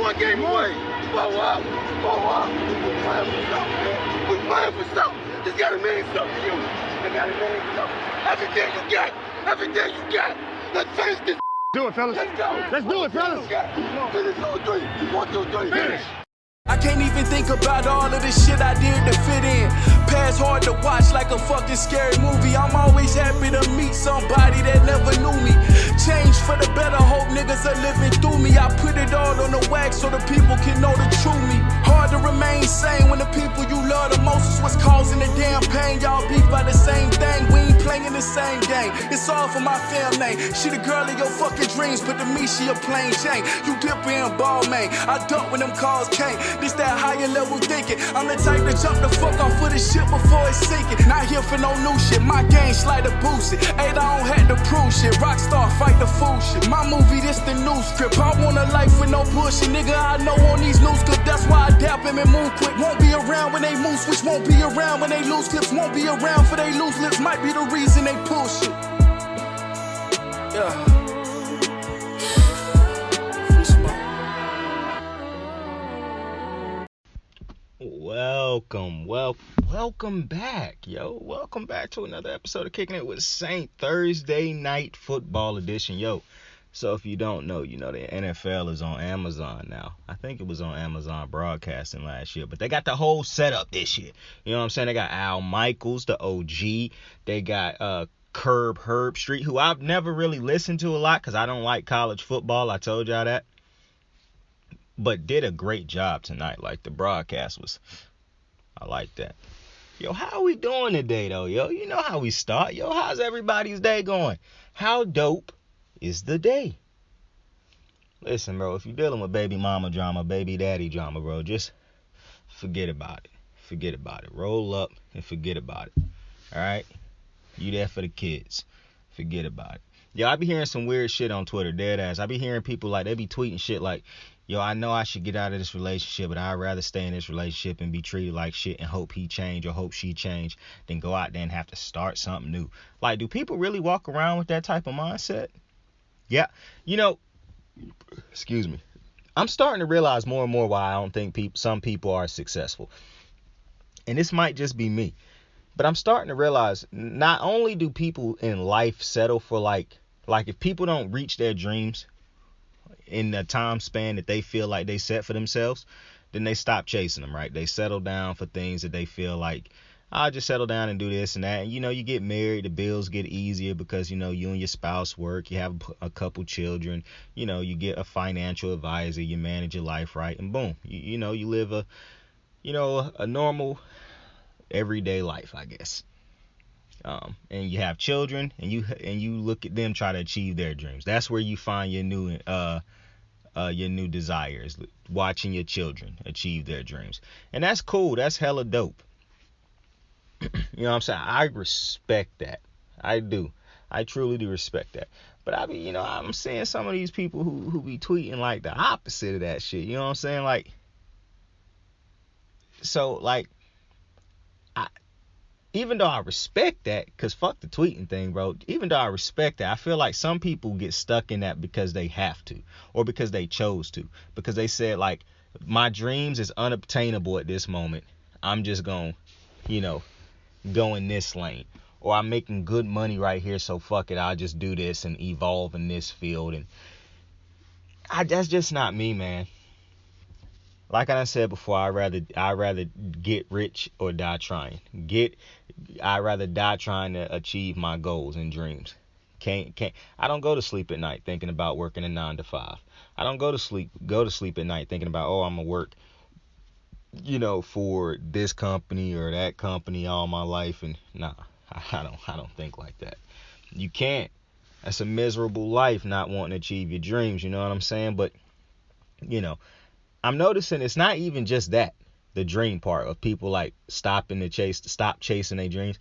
one game away. Blow up. We're playing for something, man. We're playing for something. It's gotta mean something to you. It gotta mean something. Everything you got. Let's finish this. Do it, fellas. Let's go. Let's do it, fellas. Finish 2 3. 1 2 3. Finish. I can't even think about all of the shit I did to fit in. Past hard to watch like a fucking scary movie. I'm always happy to meet somebody that never knew me. Change for the better, hope niggas are living through me. I put it all on the wax so the people can know the true me. Hard to remain sane when the people you love the most is what's causing the damn pain. Y'all beef by the same thing, we ain't playing the same game. It's all for my fam name. She the girl of your fucking dreams, but to me she a plain Jane. You dipper and ball man, I dump when them calls came. This that higher level thinking. I'm the type to jump the fuck off for the shit before it's sinking. Not here for no new shit, my game slight to boost it. Ain't I don't have to prove shit. Rockstar fight the fool shit. My movie, this the new script. I want a life with no bullshit, nigga. I know on these news clips. That's why I dap him and move quick. Won't be around when they move switch. Won't be around when they lose clips. Won't be around for they lose lips. Might be the reason they pull shit. Yeah. Welcome back, yo. Welcome back to another episode of Kicking It with Saint, Thursday night football edition, yo. So if you don't know, you know the NFL is on Amazon now. I think it was on Amazon Broadcasting last year, but they got the whole setup this year. You know what I'm saying? They got Al Michaels, the OG. They got Herbert Street, who I've never really listened to a lot because I don't like college football. I told y'all that. But did a great job tonight. Like the broadcast was, I like that. Yo, how we doing today though, yo? You know how we start. Yo, how's everybody's day going? How dope is the day? Listen, bro, if you're dealing with baby mama drama, baby daddy drama, bro, just forget about it. Forget about it. Roll up and forget about it. All right? You there for the kids. Forget about it. Yo, I be hearing some weird shit on Twitter, dead ass. I be hearing people like, they be tweeting shit like, yo, I know I should get out of this relationship, but I'd rather stay in this relationship and be treated like shit and hope he change or hope she change than go out there and have to start something new. Like, do people really walk around with that type of mindset? Yeah. You know, excuse me. I'm starting to realize more and more why I don't think some people are successful. And this might just be me. But I'm starting to realize not only do people in life settle for like if people don't reach their dreams in the time span that they feel like they set for themselves, then they stop chasing them, right? They settle down for things that they feel like, I'll just settle down and do this and that. And, you know, you get married, the bills get easier because, you know, you and your spouse work, you have a couple children, you know, you get a financial advisor, you manage your life right, and boom, you know, you live a normal everyday life, I guess. And you have children, and you look at them try to achieve their dreams. That's where you find your new desires, watching your children achieve their dreams. And that's cool. That's hella dope. You know what I'm saying? I respect that. I do. I truly do respect that. But I'm seeing some of these people who be tweeting like the opposite of that shit. You know what I'm saying? Like, so like, even though I respect that, because fuck the tweeting thing, bro. Even though I respect that, I feel like some people get stuck in that because they have to, or because they chose to, because they said like, my dreams is unobtainable at this moment. I'm just going, go in this lane, or I'm making good money right here, so fuck it, I'll just do this and evolve in this field. And that's just not me, man. Like I said before, I'd rather get rich or die trying. I'd rather die trying to achieve my goals and dreams. I don't go to sleep at night thinking about working a 9 to 5. I don't go to sleep at night thinking about, I'm gonna work, for this company or that company all my life. And nah, I don't think like that. You can't. That's a miserable life, not wanting to achieve your dreams. You know what I'm saying? But I'm noticing it's not even just that, the dream part of people like stop chasing their dreams.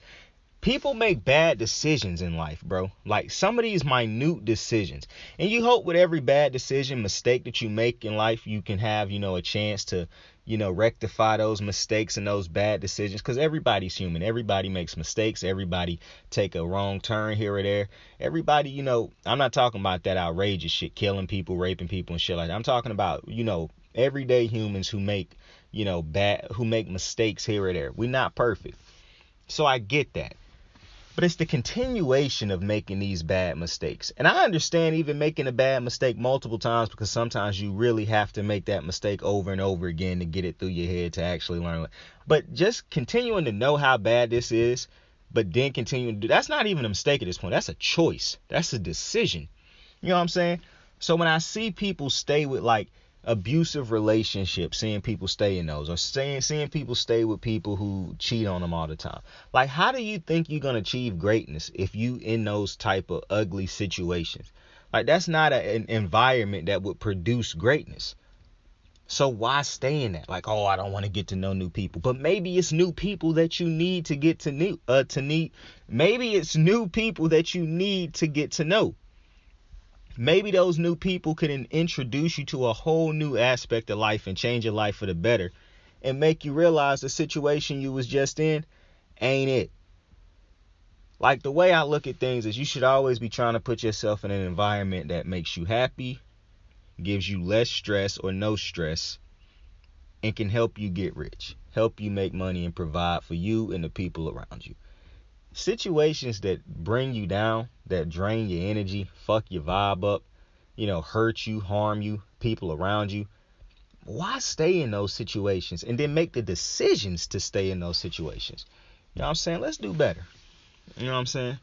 People make bad decisions in life, bro. Like some of these minute decisions. And you hope with every bad mistake that you make in life, you can have, a chance to, rectify those mistakes and those bad decisions. Because everybody's human. Everybody makes mistakes. Everybody take a wrong turn here or there. Everybody, I'm not talking about that outrageous shit, killing people, raping people and shit like that. I'm talking about, everyday humans who make, who make mistakes here or there. We're not perfect. So I get that. But it's the continuation of making these bad mistakes. And I understand even making a bad mistake multiple times, because sometimes you really have to make that mistake over and over again to get it through your head to actually learn. But just continuing to know how bad this is, but then continuing to do, that's not even a mistake at this point. That's a choice. That's a decision. You know what I'm saying? So when I see people stay with like abusive relationships, seeing people stay in those, or seeing people stay with people who cheat on them all the time, like, how do you think you're gonna achieve greatness if you in those type of ugly situations? Like, that's not an environment that would produce greatness. So why stay in that? Like, oh, I don't want to get to know new people. But maybe it's new people that you need to get maybe it's new people that you need to get to know. Maybe those new people can introduce you to a whole new aspect of life and change your life for the better, and make you realize the situation you was just in ain't it. Like, the way I look at things is you should always be trying to put yourself in an environment that makes you happy, gives you less stress or no stress, and can help you get rich, help you make money and provide for you and the people around you. Situations that bring you down, that drain your energy, fuck your vibe up, hurt you, harm you, people around you, why stay in those situations and then make the decisions to stay in those situations? You know what I'm saying? Let's do better. You know what I'm saying?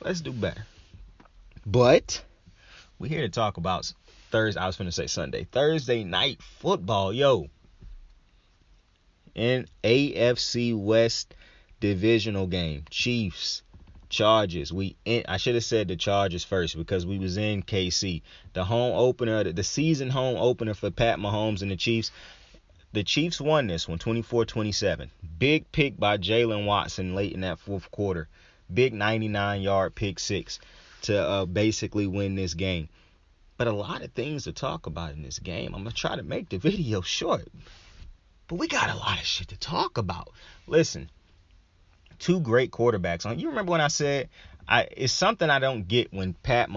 Let's do better. But we're here to talk about Thursday night football, yo. In AFC West divisional game, Chiefs, Chargers. I should have said the Chargers first because we was in KC. The home opener, the season home opener for Pat Mahomes and the Chiefs. The Chiefs won this one, 24-27. Big pick by Jalen Watson late in that fourth quarter. Big 99-yard pick six to basically win this game. But a lot of things to talk about in this game. I'm going to try to make the video short. But we got a lot of shit to talk about. Listen. Two great quarterbacks. You remember when I said it's something I don't get when when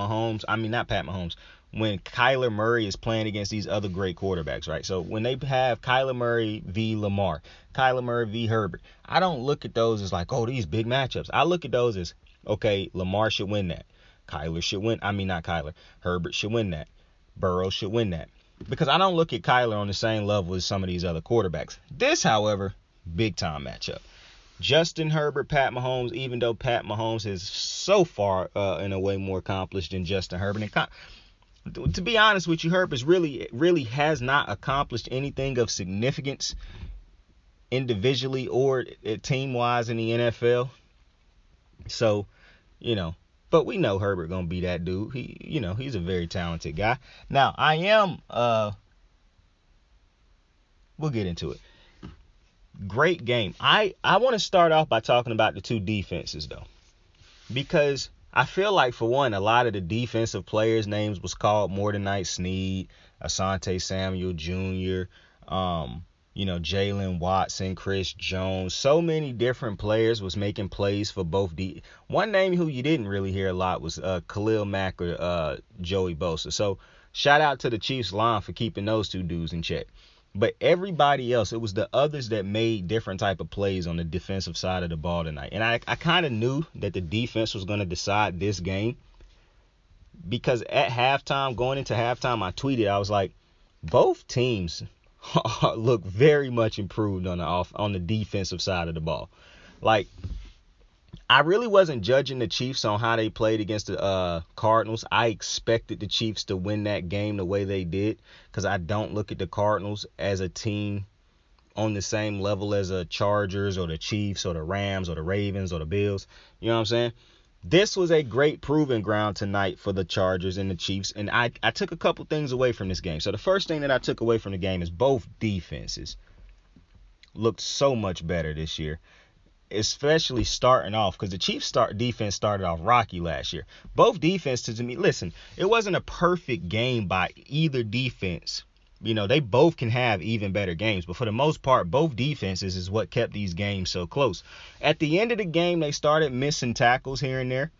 Kyler Murray is playing against these other great quarterbacks, right? So when they have Kyler Murray v. Lamar, Kyler Murray v. Herbert, I don't look at those as like, oh, these big matchups. I look at those as, okay, Lamar should win that. Herbert should win that. Burrow should win that. Because I don't look at Kyler on the same level as some of these other quarterbacks. This, however, big time matchup. Justin Herbert, Pat Mahomes, even though Pat Mahomes is so far in a way more accomplished than Justin Herbert. And to be honest with you, Herbert really has not accomplished anything of significance individually or team-wise in the NFL. So, but we know Herbert going to be that dude. He's a very talented guy. Now, we'll get into it. Great game. I want to start off by talking about the two defenses, though, because I feel like, for one, a lot of the defensive players' names was called more tonight. Snead, Asante Samuel Jr., Jalen Watson, Chris Jones. So many different players was making plays for both. One name who you didn't really hear a lot was Khalil Mack or Joey Bosa. So shout out to the Chiefs line for keeping those two dudes in check. But everybody else, it was the others that made different type of plays on the defensive side of the ball tonight. And I kind of knew that the defense was going to decide this game, because at halftime, going into halftime, I tweeted, I was like, both teams look very much improved on the defensive side of the ball. Like, I really wasn't judging the Chiefs on how they played against the Cardinals. I expected the Chiefs to win that game the way they did, because I don't look at the Cardinals as a team on the same level as the Chargers or the Chiefs or the Rams or the Ravens or the Bills. You know what I'm saying? This was a great proving ground tonight for the Chargers and the Chiefs, and I took a couple things away from this game. So the first thing that I took away from the game is both defenses looked so much better this year, especially starting off, because the Chiefs defense started off rocky last year. Both defenses, to me, listen, it wasn't a perfect game by either defense. They both can have even better games, but for the most part, both defenses is what kept these games so close. At the end of the game, they started missing tackles here and there.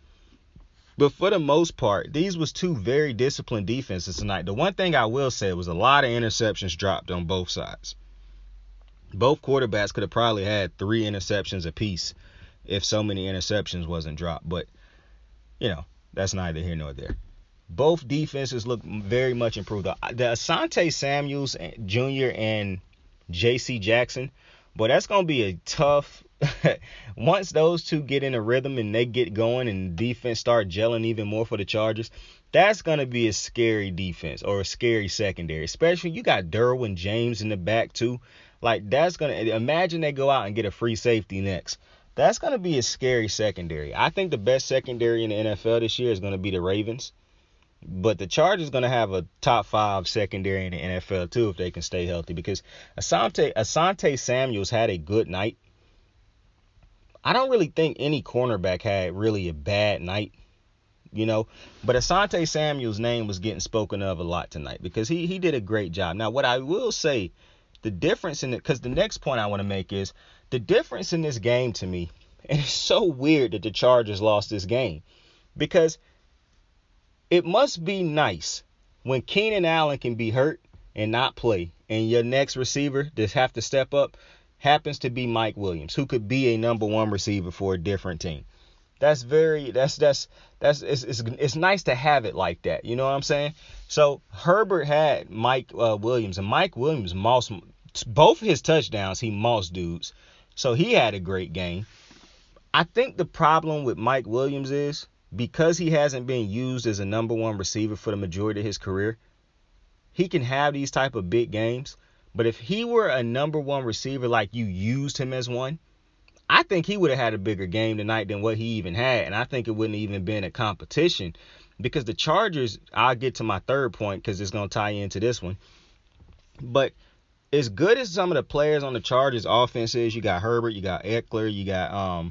But for the most part, these was two very disciplined defenses tonight. The one thing I will say was a lot of interceptions dropped on both sides. Both quarterbacks could have probably had 3 interceptions apiece if so many interceptions wasn't dropped. But, that's neither here nor there. Both defenses look very much improved. The Asante Samuels Jr. and J.C. Jackson, boy, that's going to be a tough once those two get in a rhythm and they get going and defense start gelling even more for the Chargers, that's going to be a scary defense or a scary secondary, especially you got Derwin James in the back too. Like, that's going to, imagine they go out and get a free safety next. That's going to be a scary secondary. I think the best secondary in the NFL this year is going to be the Ravens. But the Chargers going to have a top 5 secondary in the NFL too if they can stay healthy, because Asante Samuels had a good night. I don't really think any cornerback had really a bad night, But Asante Samuel's name was getting spoken of a lot tonight because he did a great job. Now, what I will say, the difference in it, because the next point I want to make is the difference in this game to me, and it's so weird that the Chargers lost this game, because it must be nice when Keenan Allen can be hurt and not play, and your next receiver that have to step up happens to be Mike Williams, who could be a number 1 receiver for a different team. It's nice to have it like that. You know what I'm saying? So Herbert had Mike Williams, and Mike Williams mossed both his touchdowns. He mossed dudes, so he had a great game. I think the problem with Mike Williams is because he hasn't been used as a number 1 receiver for the majority of his career, he can have these type of big games. But if he were a number 1 receiver, like you used him as one, I think he would have had a bigger game tonight than what he even had. And I think it wouldn't even been a competition, because the Chargers, I'll get to my third point because it's going to tie into this one. But as good as some of the players on the Chargers offense is, you got Herbert, you got Eckler, you got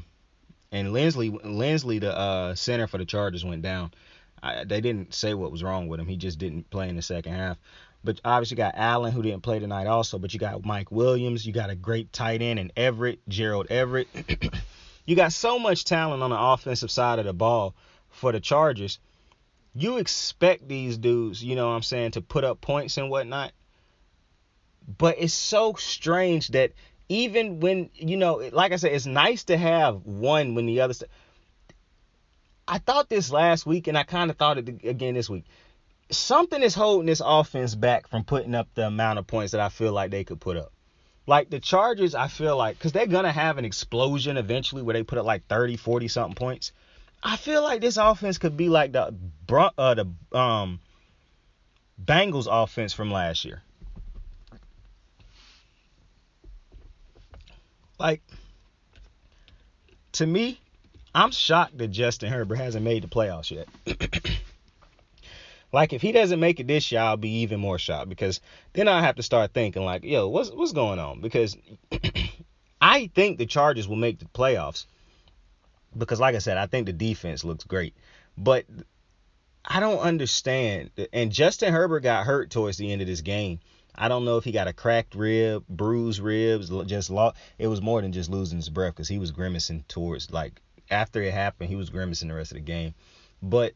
and Lindsley, the center for the Chargers, went down. They didn't say what was wrong with him. He just didn't play in the second half. But obviously you got Allen, who didn't play tonight also. But you got Mike Williams. You got a great tight end in Gerald Everett. You got so much talent on the offensive side of the ball for the Chargers. You expect these dudes, to put up points and whatnot. But it's so strange that even when, like I said, it's nice to have one when the other. I thought this last week, and I kind of thought it again this week. Something is holding this offense back from putting up the amount of points that I feel like they could put up. Like the Chargers, I feel like, because they're going to have an explosion eventually where they put up like 30, 40 something points. I feel like this offense could be like the Bengals offense from last year. Like, to me, I'm shocked that Justin Herbert hasn't made the playoffs yet. Like, if he doesn't make it this year, I'll be even more shocked, because then I have to start thinking like, yo, what's going on? Because I think the Chargers will make the playoffs because, like I said, I think the defense looks great. But I don't understand. And Justin Herbert got hurt towards the end of this game. I don't know if he got a cracked rib, bruised ribs, it was more than just losing his breath, because he was grimacing towards, like, after it happened, he was grimacing the rest of the game. But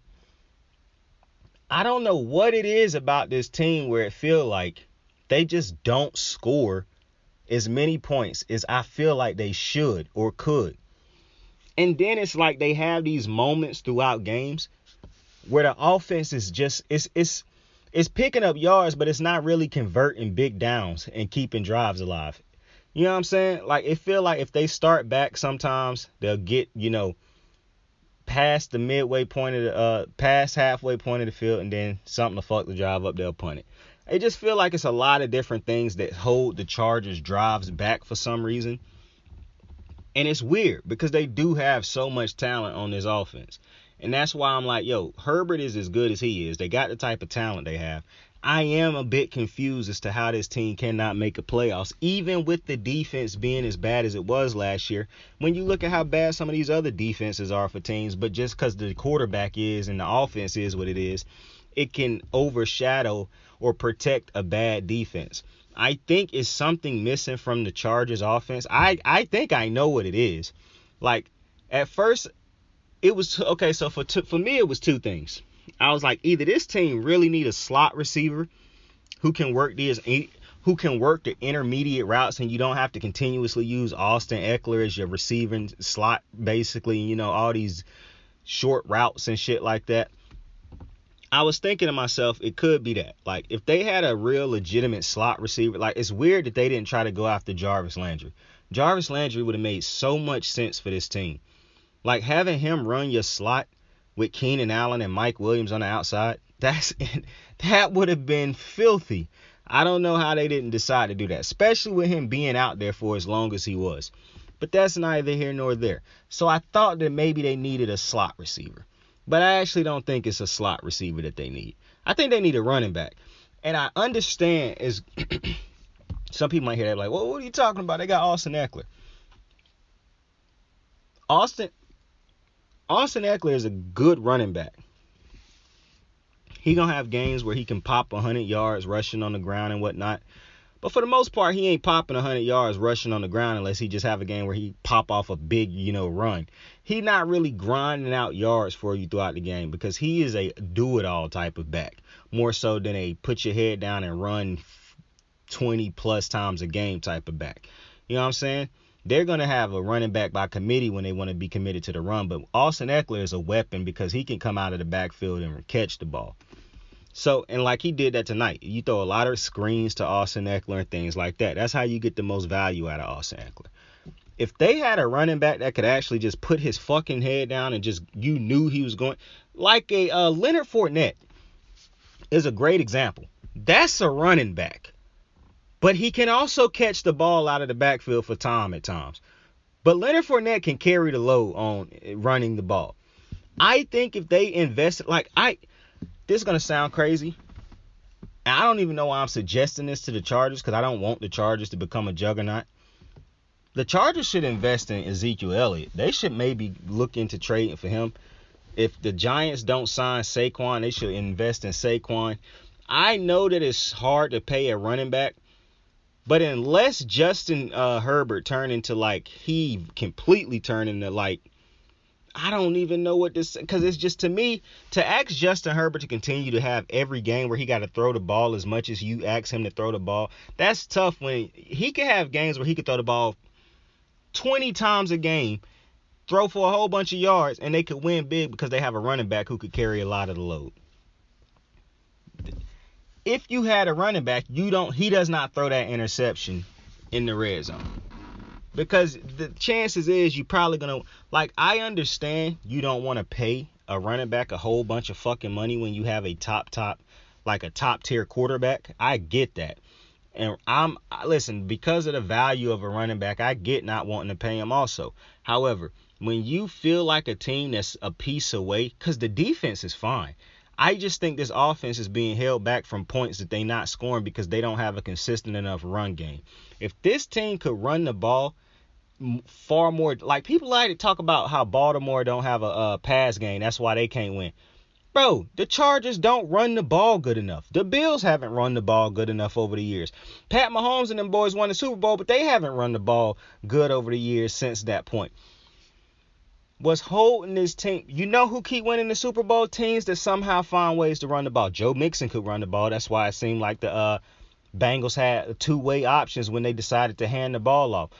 I don't know what it is about this team where it feel like they just don't score as many points as I feel like they should or could. And then it's like they have these moments throughout games where the offense is just it's picking up yards, but it's not really converting big downs and keeping drives alive. You know what I'm saying? Like, it feel like if they start back sometimes, they'll get, past the midway point of past halfway point of the field, and then something to fuck the drive up, they'll punt it. I just feel like it's a lot of different things that hold the Chargers' drives back for some reason. And it's weird because they do have so much talent on this offense. And that's why I'm like, yo, Herbert is as good as he is. They got the type of talent they have. I am a bit confused as to how this team cannot make a playoffs, even with the defense being as bad as it was last year. When you look at how bad some of these other defenses are for teams, but just because the quarterback is and the offense is what it is, it can overshadow or protect a bad defense. I think it's something missing from the Chargers offense. I think I know what it is. Like, at first, it was okay. So for me, it was two things. I was like, either this team really need a slot receiver who can work the intermediate routes, and you don't have to continuously use Austin Eckler as your receiving slot, basically, all these short routes and shit like that. I was thinking to myself, it could be that. Like, if they had a real legitimate slot receiver, like, it's weird that they didn't try to go after Jarvis Landry. Jarvis Landry would have made so much sense for this team. Like, having him run your slot with Keenan Allen and Mike Williams on the outside, that would have been filthy. I don't know how they didn't decide to do that, especially with him being out there for as long as he was. But that's neither here nor there. So I thought that maybe they needed a slot receiver. But I actually don't think it's a slot receiver that they need. I think they need a running back. And I understand is some people might hear that like, well, what are you talking about? They got Austin Eckler. Austin Eckler is a good running back. He gonna have games where he can pop 100 yards rushing on the ground and whatnot. But for the most part, he ain't popping 100 yards rushing on the ground unless he just have a game where he pop off a big, run. He not really grinding out yards for you throughout the game because he is a do-it-all type of back. More so than a put your head down and run 20 plus times a game type of back. You know what I'm saying? They're going to have a running back by committee when they want to be committed to the run. But Austin Eckler is a weapon because he can come out of the backfield and catch the ball. So, and like he did that tonight, you throw a lot of screens to Austin Eckler and things like that. That's how you get the most value out of Austin Eckler. If they had a running back that could actually just put his fucking head down and just, you knew he was going, like a Leonard Fournette is a great example. That's a running back. But he can also catch the ball out of the backfield for Tom at times. But Leonard Fournette can carry the load on running the ball. I think if they invested, this is going to sound crazy. And I don't even know why I'm suggesting this to the Chargers because I don't want the Chargers to become a juggernaut. The Chargers should invest in Ezekiel Elliott. They should maybe look into trading for him. If the Giants don't sign Saquon, they should invest in Saquon. I know that it's hard to pay a running back. But unless Justin Herbert turn into he completely turn into I don't even know what this, because it's just, to me, to ask Justin Herbert to continue to have every game where he got to throw the ball as much as you ask him to throw the ball, that's tough. When he can have games where he could throw the ball 20 times a game, throw for a whole bunch of yards, and they could win big because they have a running back who could carry a lot of the load. If you had a running back, he does not throw that interception in the red zone. Because the chances is you probably going to, I understand you don't want to pay a running back a whole bunch of fucking money when you have a top tier quarterback. I get that. And listen, because of the value of a running back, I get not wanting to pay him also. However, when you feel like a team that's a piece away, because the defense is fine. I just think this offense is being held back from points that they're not scoring because they don't have a consistent enough run game. If this team could run the ball far more, people like to talk about how Baltimore don't have a pass game, that's why they can't win. Bro, the Chargers don't run the ball good enough. The Bills haven't run the ball good enough over the years. Pat Mahomes and them boys won the Super Bowl, but they haven't run the ball good over the years since that point. What's holding this team, who keep winning the Super Bowl? Teams that somehow find ways to run the ball. Joe Mixon could run the ball. That's why it seemed like the Bengals had two-way options when they decided to hand the ball off.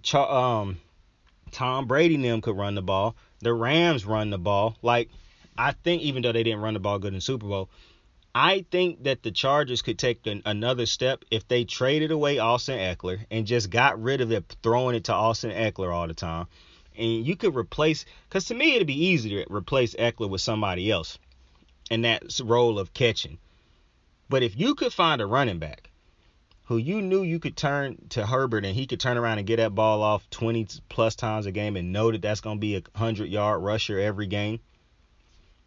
Tom Brady and them could run the ball. The Rams run the ball. I think even though they didn't run the ball good in the Super Bowl, I think that the Chargers could take another step if they traded away Austin Eckler and just got rid of it, throwing it to Austin Eckler all the time. And you could replace, because to me it'd be easier to replace Eckler with somebody else in that role of catching. But if you could find a running back who you knew you could turn to Herbert and he could turn around and get that ball off 20 plus times a game and know that that's going to be a 100-yard rusher every game,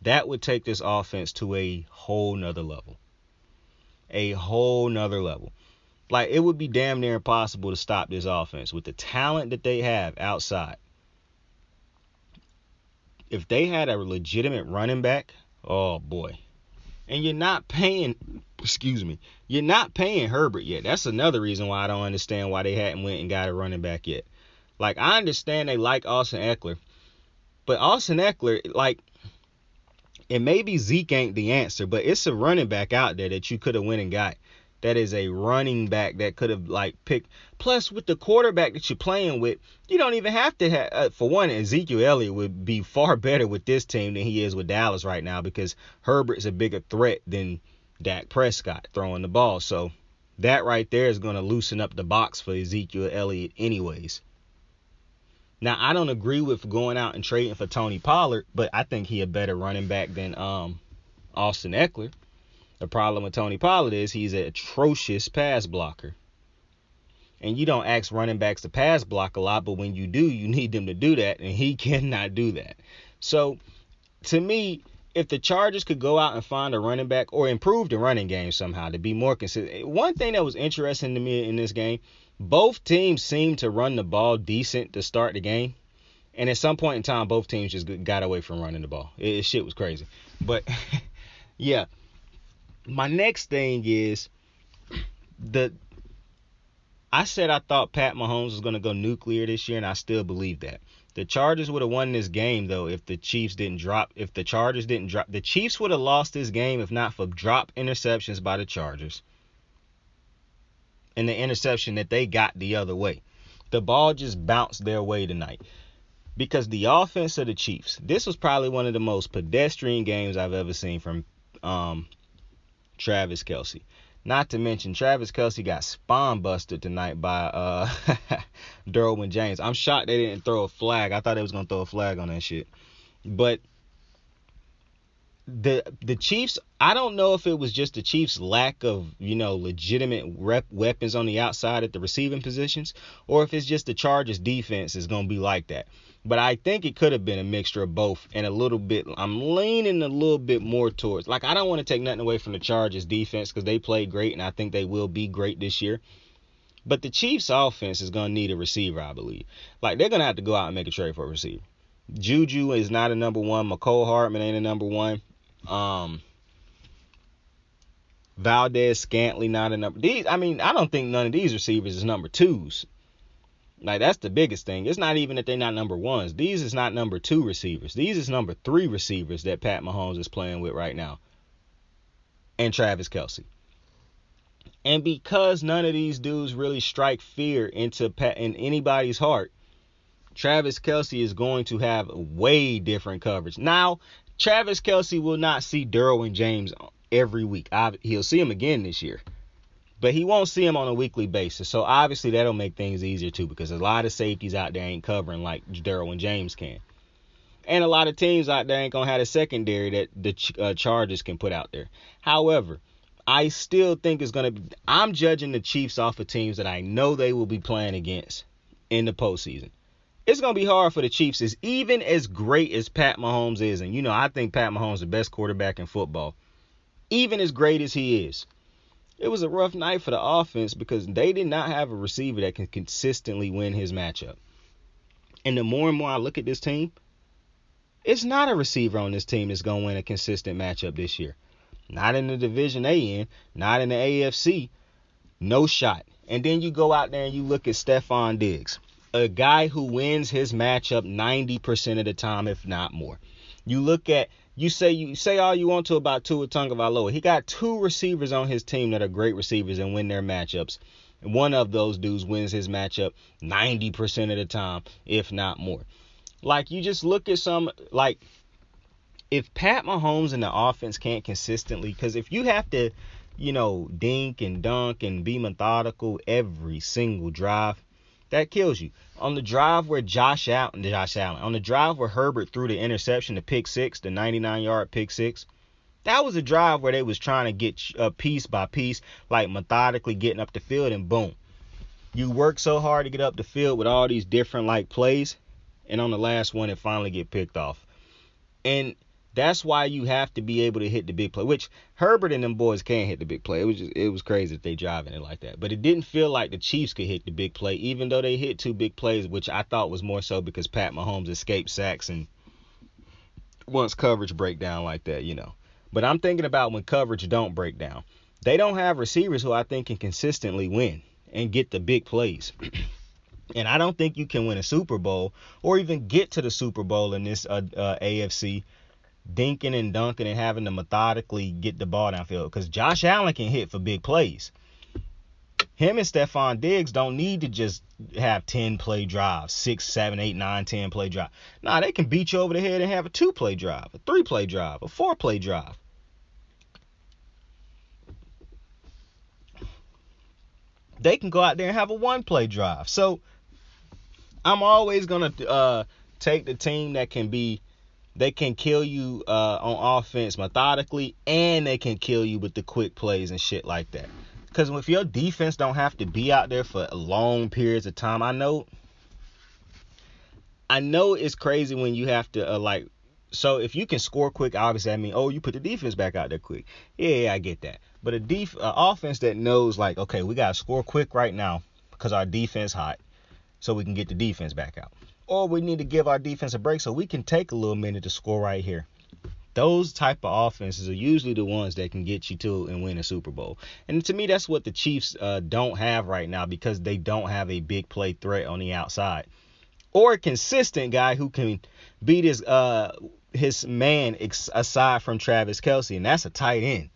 that would take this offense to a whole nother level. A whole nother level. It would be damn near impossible to stop this offense with the talent that they have outside. If they had a legitimate running back, oh boy. And you're not paying Herbert yet. That's another reason why I don't understand why they hadn't went and got a running back yet. I understand they like Austin Eckler. But Austin Eckler, like, and maybe Zeke ain't the answer, but it's a running back out there that you could have went and got. That is a running back that could have, like, picked. Plus, with the quarterback that you're playing with, you don't even have to have, for one, Ezekiel Elliott would be far better with this team than he is with Dallas right now, because Herbert's a bigger threat than Dak Prescott throwing the ball. So that right there is going to loosen up the box for Ezekiel Elliott anyways. Now, I don't agree with going out and trading for Tony Pollard, but I think he a better running back than Austin Eckler. The problem with Tony Pollard is he's an atrocious pass blocker. And you don't ask running backs to pass block a lot, but when you do, you need them to do that, and he cannot do that. So, to me, if the Chargers could go out and find a running back or improve the running game somehow to be more consistent. One thing that was interesting to me in this game, both teams seemed to run the ball decent to start the game. And at some point in time, both teams just got away from running the ball. Shit was crazy. But, yeah. My next thing is I said I thought Pat Mahomes was going to go nuclear this year, and I still believe that. The Chargers would have won this game, though, if the Chiefs didn't drop. If the Chargers didn't drop, the Chiefs would have lost this game if not for drop interceptions by the Chargers. And the interception that they got the other way. The ball just bounced their way tonight. Because the offense of the Chiefs, this was probably one of the most pedestrian games I've ever seen from Travis Kelce. Not to mention, Travis Kelce got spawn busted tonight by Derwin James. I'm shocked they didn't throw a flag. I thought they was going to throw a flag on that shit. But the Chiefs, I don't know if it was just the Chiefs' lack of, legitimate weapons on the outside at the receiving positions, or if it's just the Chargers' defense is going to be like that. But I think it could have been a mixture of both, and a little bit, I'm leaning a little bit more towards, I don't want to take nothing away from the Chargers' defense because they played great, and I think they will be great this year. But the Chiefs' offense is going to need a receiver, I believe. They're going to have to go out and make a trade for a receiver. Juju is not a number one. McCole Hardman ain't a number one. Valdez Scantling not a number. I don't think none of these receivers is number twos. That's the biggest thing. It's not even that they're not number ones. These is not number two receivers. These is number three receivers that Pat Mahomes is playing with right now. And Travis Kelce. And because none of these dudes really strike fear in anybody's heart, Travis Kelce is going to have way different coverage. Now, Travis Kelce will not see Derwin James every week. He'll see him again this year. But he won't see him on a weekly basis. So obviously that'll make things easier too, because a lot of safeties out there ain't covering like Derwin James can. And a lot of teams out there ain't going to have a secondary that the Chargers can put out there. However, I still think it's going to be, I'm judging the Chiefs off of teams that I know they will be playing against in the postseason. It's going to be hard for the Chiefs, even as great as Pat Mahomes is. And, I think Pat Mahomes is the best quarterback in football. Even as great as he is. It was a rough night for the offense because they did not have a receiver that can consistently win his matchup. And the more and more I look at this team, it's not a receiver on this team that's going to win a consistent matchup this year. Not in the Division A end, not in the AFC. No shot. And then you go out there and you look at Stephon Diggs, a guy who wins his matchup 90% of the time, if not more. You look at, you say all you want to about Tua Tagovailoa. He got two receivers on his team that are great receivers and win their matchups. And one of those dudes wins his matchup 90% of the time, if not more. You just look at if Pat Mahomes and the offense can't consistently, because if you have to, dink and dunk and be methodical every single drive, that kills you. On the drive where on the drive where Herbert threw the interception, the pick six, the 99-yard pick six, that was a drive where they was trying to get piece by piece, methodically getting up the field, and boom. You work so hard to get up the field with all these different plays, and on the last one, it finally get picked off. And that's why you have to be able to hit the big play, which Herbert and them boys can't hit the big play. It was crazy that they driving it like that. But it didn't feel like the Chiefs could hit the big play, even though they hit two big plays, which I thought was more so because Pat Mahomes escaped sacks and once coverage break down like that, But I'm thinking about when coverage don't break down. They don't have receivers who I think can consistently win and get the big plays. And I don't think you can win a Super Bowl or even get to the Super Bowl in this AFC dinking and dunking and having to methodically get the ball downfield, because Josh Allen can hit for big plays. Him and Stephon Diggs don't need to just have 10 play drives, 6, 7, 8, 9, 10 play drive. Nah, they can beat you over the head and have a 2 play drive, a 3 play drive, a 4 play drive. They can go out there and have a 1 play drive. So I'm always going to take the team that they can kill you on offense methodically, and they can kill you with the quick plays and shit like that. Because if your defense don't have to be out there for long periods of time, I know it's crazy when you have to so if you can score quick, obviously I mean, you put the defense back out there quick. Yeah, I get that. But a offense that knows okay, we got to score quick right now because our defense hot, so we can get the defense back out. Or we need to give our defense a break so we can take a little minute to score right here. Those type of offenses are usually the ones that can get you to and win a Super Bowl. And to me, that's what the Chiefs don't have right now, because they don't have a big play threat on the outside, or a consistent guy who can beat his man aside from Travis Kelce, and that's a tight end.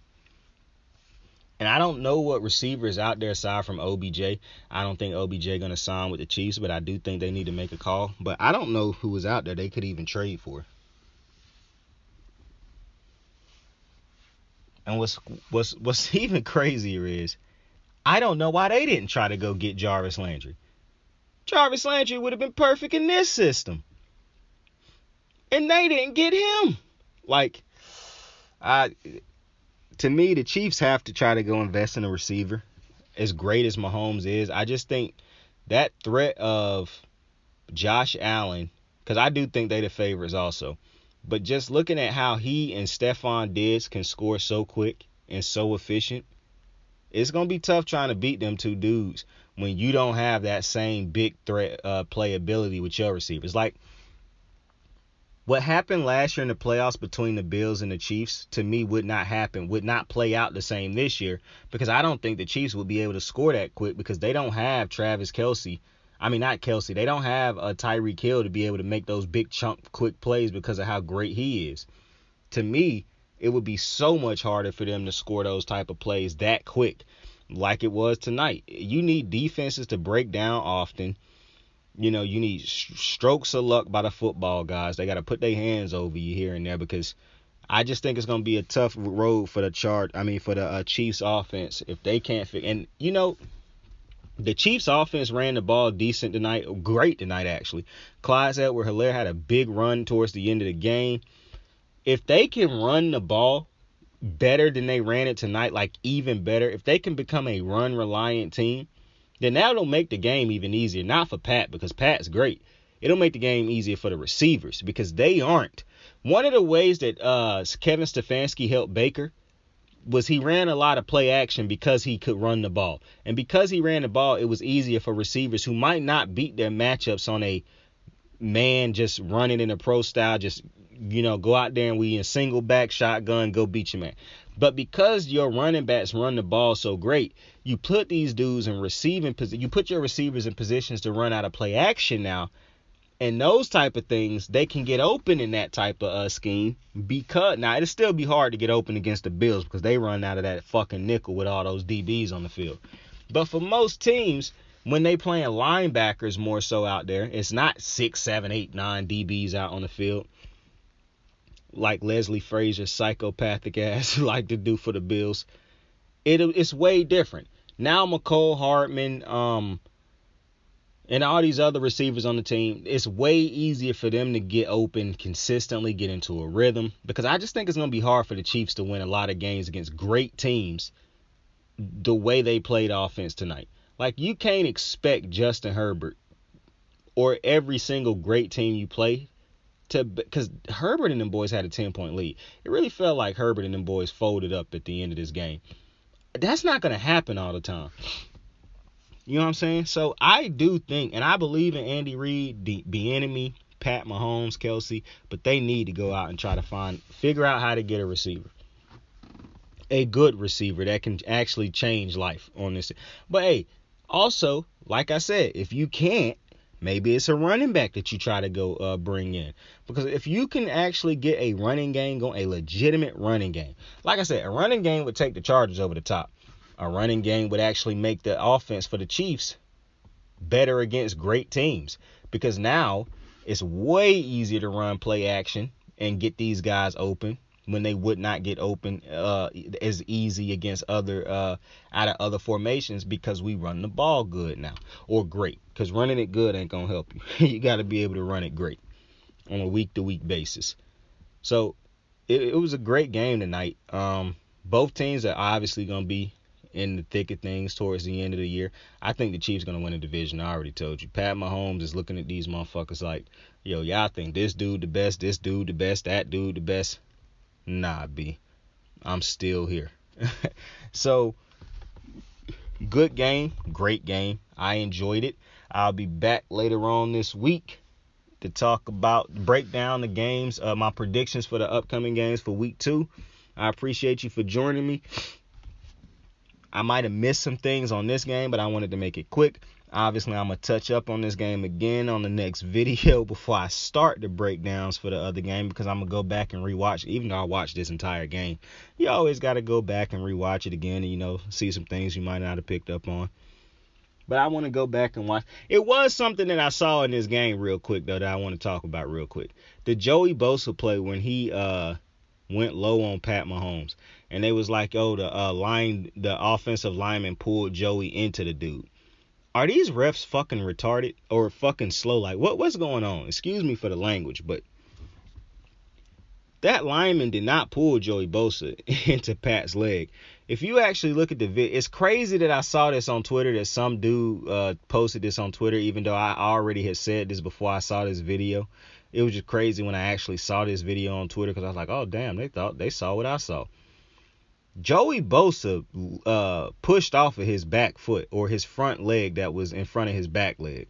And I don't know what receivers out there aside from OBJ. I don't think OBJ going to sign with the Chiefs, but I do think they need to make a call. But I don't know who is out there they could even trade for. And what's even crazier is I don't know why they didn't try to go get Jarvis Landry. Jarvis Landry would have been perfect in this system. And they didn't get him. To me, the Chiefs have to try to go invest in a receiver. As great as Mahomes is, I just think that threat of Josh Allen, because I do think they the favorites also, but just looking at how he and Stephon Diggs can score so quick and so efficient, it's going to be tough trying to beat them two dudes when you don't have that same big threat playability with your receivers. What happened last year in the playoffs between the Bills and the Chiefs, to me, would not play out the same this year, because I don't think the Chiefs would be able to score that quick, because they don't have Travis Kelce. I mean, not Kelce. They don't have a Tyreek Hill to be able to make those big chunk quick plays because of how great he is. To me, it would be so much harder for them to score those type of plays that quick like it was tonight. You need defenses to break down often. You need strokes of luck by the football guys. They got to put their hands over you here and there, because I just think it's going to be a tough road for the Chiefs offense if they can't fit. And, the Chiefs offense ran the ball decent tonight, great tonight actually. Clyde Edwards-Helaire had a big run towards the end of the game. If they can run the ball better than they ran it tonight, even better, if they can become a run-reliant team, then that'll make the game even easier. Not for Pat, because Pat's great. It'll make the game easier for the receivers, because they aren't. One of the ways that Kevin Stefanski helped Baker was he ran a lot of play action because he could run the ball. And because he ran the ball, it was easier for receivers who might not beat their matchups on a man just running in a pro style, just, go out there and we in single back shotgun, go beat your man. But because your running backs run the ball so great, you put these dudes in receiving position. You put your receivers in positions to run out of play action now. And those type of things, they can get open in that type of scheme. Because now it'll still be hard to get open against the Bills, because they run out of that fucking nickel with all those DBs on the field. But for most teams, when they playing linebackers more so out there, it's not 6, 7, 8, 9 DBs out on the field like Leslie Frazier's psychopathic ass like to do for the Bills. It's way different. Now McCole Hardman, and all these other receivers on the team, it's way easier for them to get open consistently, get into a rhythm, because I just think it's going to be hard for the Chiefs to win a lot of games against great teams the way they played offense tonight. You can't expect Justin Herbert or every single great team you play because Herbert and them boys had a 10-point lead. It really felt like Herbert and them boys folded up at the end of this game. That's not going to happen all the time. You know what I'm saying? So I do think, and I believe in Andy Reid, the enemy, Pat Mahomes, Kelce, but they need to go out and try to figure out how to get a receiver. A good receiver that can actually change life on this. But hey, also, like I said, if you can't, Maybe it's a running back that you try to go bring in. Because if you can actually get a running game going, a legitimate running game. Like I said, a running game would take the Chargers over the top. A running game would actually make the offense for the Chiefs better against great teams. Because now it's way easier to run play action and get these guys open when they would not get open as easy against other out of other formations, because we run the ball good now, or great, because running it good ain't gonna help you. You got to be able to run it great on a week-to-week basis. So it was a great game tonight. Both teams are obviously gonna be in the thick of things towards the end of the year. I think the Chiefs gonna win the division. I already told you. Pat Mahomes is looking at these motherfuckers like, yo, y'all think this dude the best, this dude the best, that dude the best. Nah, B. I'm still here. So, good game, great game. I enjoyed it. I'll be back later on this week to break down the games, my predictions for the upcoming games for week 2. I appreciate you for joining me. I might have missed some things on this game, but I wanted to make it quick. Obviously, I'm going to touch up on this game again on the next video before I start the breakdowns for the other game, because I'm going to go back and rewatch. Even though I watched this entire game, you always got to go back and rewatch it again and, see some things you might not have picked up on. But I want to go back and watch. It was something that I saw in this game real quick, though, that I want to talk about real quick. The Joey Bosa play when he went low on Pat Mahomes. And they was like, oh, the offensive lineman pulled Joey into the dude. Are these refs fucking retarded or fucking slow? Like, what's going on? Excuse me for the language, but that lineman did not pull Joey Bosa into Pat's leg. If you actually look at the video, it's crazy that I saw this on Twitter, that some dude posted this on Twitter, even though I already had said this before I saw this video. It was just crazy when I actually saw this video on Twitter, because I was like, oh, damn, they thought they saw what I saw. Joey Bosa pushed off of his back foot, or his front leg that was in front of his back leg.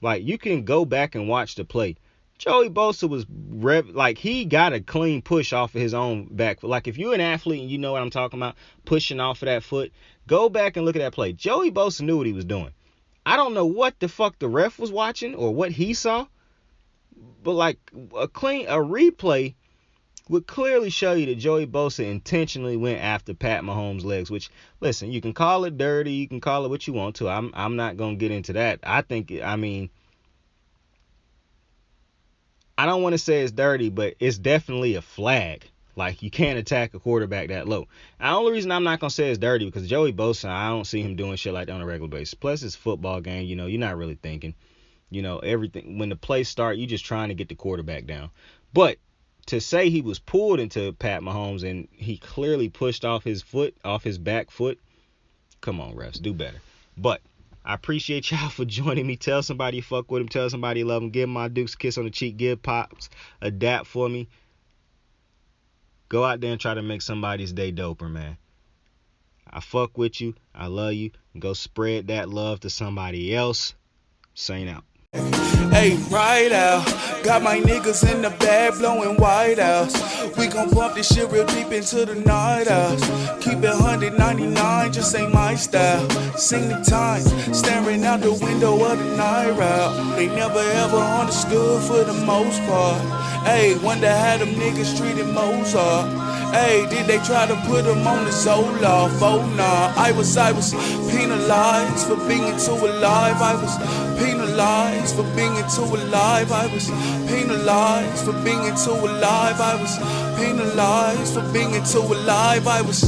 Like, you can go back and watch the play. Joey Bosa was he got a clean push off of his own back foot. Like, if you're an athlete and you know what I'm talking about, pushing off of that foot, go back and look at that play. Joey Bosa knew what he was doing. I don't know what the fuck the ref was watching or what he saw, but like a replay would clearly show you that Joey Bosa intentionally went after Pat Mahomes' legs, which, listen, you can call it dirty, you can call it what you want to. I'm not going to get into that. I don't want to say it's dirty, but it's definitely a flag. Like, you can't attack a quarterback that low. The only reason I'm not going to say it's dirty, because Joey Bosa, I don't see him doing shit like that on a regular basis. Plus, it's a football game, you're not really thinking. Everything, when the plays start, you're just trying to get the quarterback down. But to say he was pulled into Pat Mahomes and he clearly pushed off his back foot, come on, refs, do better. But I appreciate y'all for joining me. Tell somebody you fuck with him. Tell somebody you love him. Give my Dukes a kiss on the cheek. Give Pops a dap for me. Go out there and try to make somebody's day doper, man. I fuck with you. I love you. Go spread that love to somebody else. Saint out. Hey, right out. Got my niggas in the bag blowing white out. We gon' bump this shit real deep into the night out. Keep it 199, just ain't my style. Sing the time, staring out the window of the night route. They never ever understood for the most part. Hey, wonder how them niggas treated Mozart. Hey, did they try to put him on the Zoloft? Oh nah, I was penalized for being too alive. I was penalized for being too alive. I was penalized for being too alive. I was penalized for being too alive. I was